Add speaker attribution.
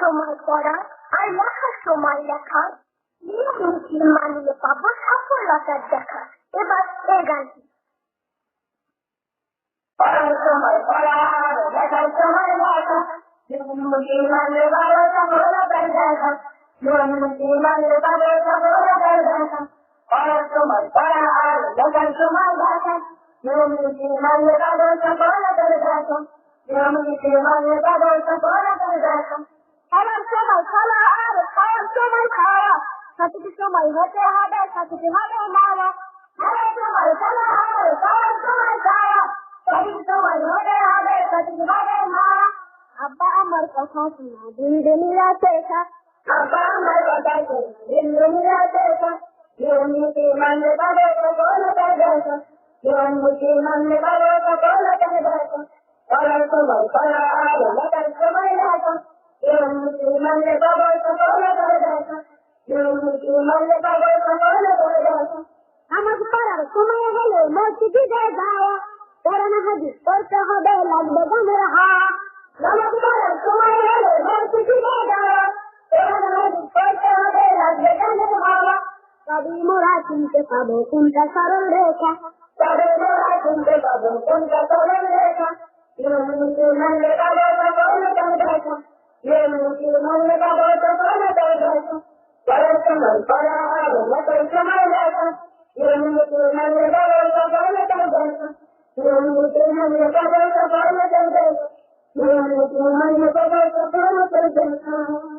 Speaker 1: সময় পড়া আর লেখার সময় লেখা নিয়ম মানিয়ে পাবো সফলতার দেখা। এবার এই গানটি পড়ার সময় পড়া আর লেখার সময় লেখা মানলে পাবো সফলতার দেখা। মানলে পাবো সফলতার দেখা। পড়ার সময় পড়া আর লেখার সময় লেখা মানলে পাবো সফলতার দেখা। মানলে পাবো সফলতার দেখা। খেলার সময় খেলা আর খাওয়ার সময় খাওয়া, সঠিক সময় হতে হবে, সঠিক হবে মারা। খেলার সময় খেলা আর খাওয়ার সময় খাওয়া, সঠিক সময় হতে হবে, সঠিক হবে মারা। আব্বা আমার কথা শোনা দিন দিন রাতে খা। আব্বা আমার কথা শোনা দিন দিন রাতে খা। নিয়মনীতি মানলে পাবো সফলতার দেখা। নিয়মনীতি মানলে পাবো সফলতার দেখা। পড়ার সময় পড়া আর লেখার সময় লেখা মানলে পাবো সফলতার দেখা। মানলে পাবো সফলতার দেখা। নামাজ পড়ার সময় হলে মসজিদে যাওয়া, কোরআন হাদিস পড়তে হবে লাগবে গানের হাওয়া। নামাজ পড়ার সময় হলে মসজিদে যাওয়া, কোরআন হাদিস পড়তে হবে লাগবে গানের হাওয়া। তবে মোরা চিনতে পাবো কোনটা সরল রেখা। তবে মোরা চিনতে পাবো কোনটা সরল রেখা। মানলে পাবো সফলতার দেখা। মানলে পাবো সফলতার দেখা। পড়ার সময় পড়া আর লেখার সময় লেখা মানলে পাবো সফলতার দেখা। মানলে পাবো সফলতার দেখা। মানলে পাবো সফলতার দেখা।